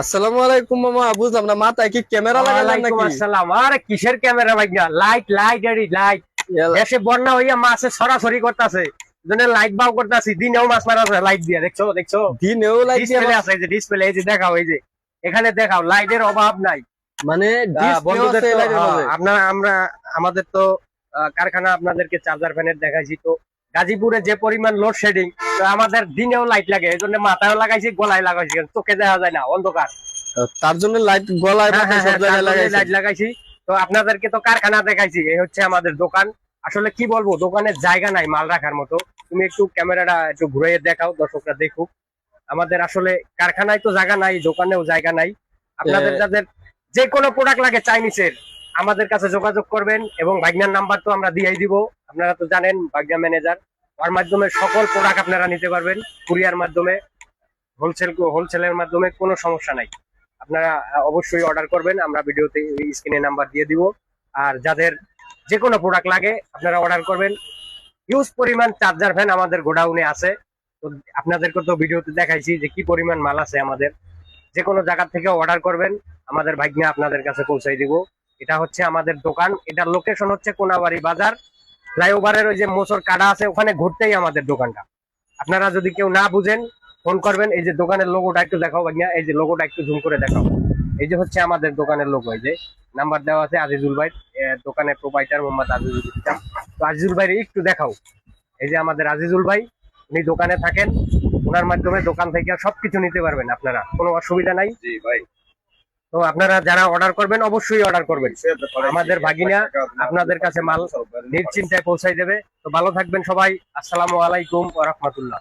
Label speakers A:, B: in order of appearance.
A: আসসালামু আলাইকুম মামা, বুঝলাম না মাথায় কি ক্যামেরা লাগালেন
B: ওয়ালাইকুম
A: নাকি?
B: আসসালাম। আরে কিসের ক্যামেরা ভাই না, লাইট লাইট এডি লাইট। দেশে বন্যা হইয়া মাছে সরাসরি করতেছে, জন্য লাইট বাউ করতেছি। দিনেও মাছ মারা আছে লাইট দিয়ে, দেখছো দেখছো?
A: দিনেও লাইট দিয়ে
B: ডিসপ্লে আছে, এই যে ডিসপ্লে, এই যে দেখাও, এই যে এখানে দেখাও, লাইটের অভাব নাই।
A: মানে ডিসপ্লে
B: বন্ধুদের
A: আছে
B: তো
A: লাইটের মধ্যে?
B: আমাদের তো কারখানা আপনাদেরকে চার্জার ফ্যানের দেখাইছি। তো গাজীপুরে যে পরিমাণ লোডশেডিং, তো আমাদের দিনেও লাইট লাগে, এই জন্য মাথায় লাগাইছি, গলায় লাগাইছি, চোখে দেখা যায় না, অন্ধকার।
A: তার জন্য লাইট গলায় মাথায় সব জায়গায় লাগাইছে।
B: লাইট লাগাইছি। তো আপনাদেরকে তো কারখানা দেখাইছি, এই হচ্ছে আমাদের দোকান। আসলে কি বলবো, দোকানের জায়গা নাই মাল রাখার মতো। তুমি একটু ক্যামেরাটা একটু ঘুরে দেখাও, দর্শকরা দেখুক। আমাদের আসলে কারখানায় তো জায়গা নাই, দোকানেও জায়গা নাই। আপনাদের যাদের যে কোনো প্রোডাক্ট লাগে চাইনিজের, আমাদের কাছে যোগাযোগ করবেন। এবং ভাগ্নার নাম্বার তো আমরা দিয়েই দিব, আপনারা তো জানেন ভাগ্না ম্যানেজার। ওর মাধ্যমে সকল প্রোডাক্ট আপনারা নিতে পারবেন, কুরিয়ার মাধ্যমে, হোলসেলের মাধ্যমে, কোনো সমস্যা নাই। আপনারা অবশ্যই অর্ডার করবেন, আমরা ভিডিওতে স্ক্রিনে নাম্বার দিয়ে দিব। আর যাদের যে কোনো প্রোডাক্ট লাগে আপনারা অর্ডার করবেন। হিউজ পরিমাণ চার্জার ফ্যান আমাদের গোডাউনে আছে। তো আপনাদেরকে তো ভিডিওতে দেখাইছি যে কি পরিমাণ মাল আছে আমাদের। যে কোনো জায়গা থেকে অর্ডার করবেন, আমাদের ভাগ্নে আপনাদের কাছে পৌঁছাই দিব। এটা হচ্ছে আমাদের দোকান, এটার লোকেশন হচ্ছে কোনাবাড়ি বাজার, ফ্লাইওভারের ওই যে মোচর কাটা আছে ওখানে ঘুরতেই আমাদের দোকানটা। আপনারা যদি কেউ না বুঝেন, ফোন করবেন। এই যে দোকানের লোগোটা একটু দেখাও ভাইয়া, এই যে লোগোটা একটু জুম করে দেখাও। এই যে হচ্ছে আমাদের দোকানের লোগো, এই যে নাম্বার দেওয়া আছে আজিজুল ভাই, দোকানের প্রোপাইটার মোহাম্মদ আজিজুল ইসলাম। তো আজিজুল ভাই একটু দেখাও। এই যে আমাদের আজিজুল ভাই, উনি দোকানে থাকেন, ওনার মাধ্যমে দোকান থেকে সবকিছু নিতে পারবেন আপনারা, কোনো অসুবিধা নাই। জি ভাই। তো আপনারা যারা অর্ডার করবেন অবশ্যই অর্ডার করবেন, আমাদের ভাগিনা আপনাদের কাছে মাল নিশ্চিন্তায় পৌঁছাই দেবে। তো ভালো থাকবেন সবাই। আসসালামু আলাইকুম ওয়া রাহমাতুল্লাহ।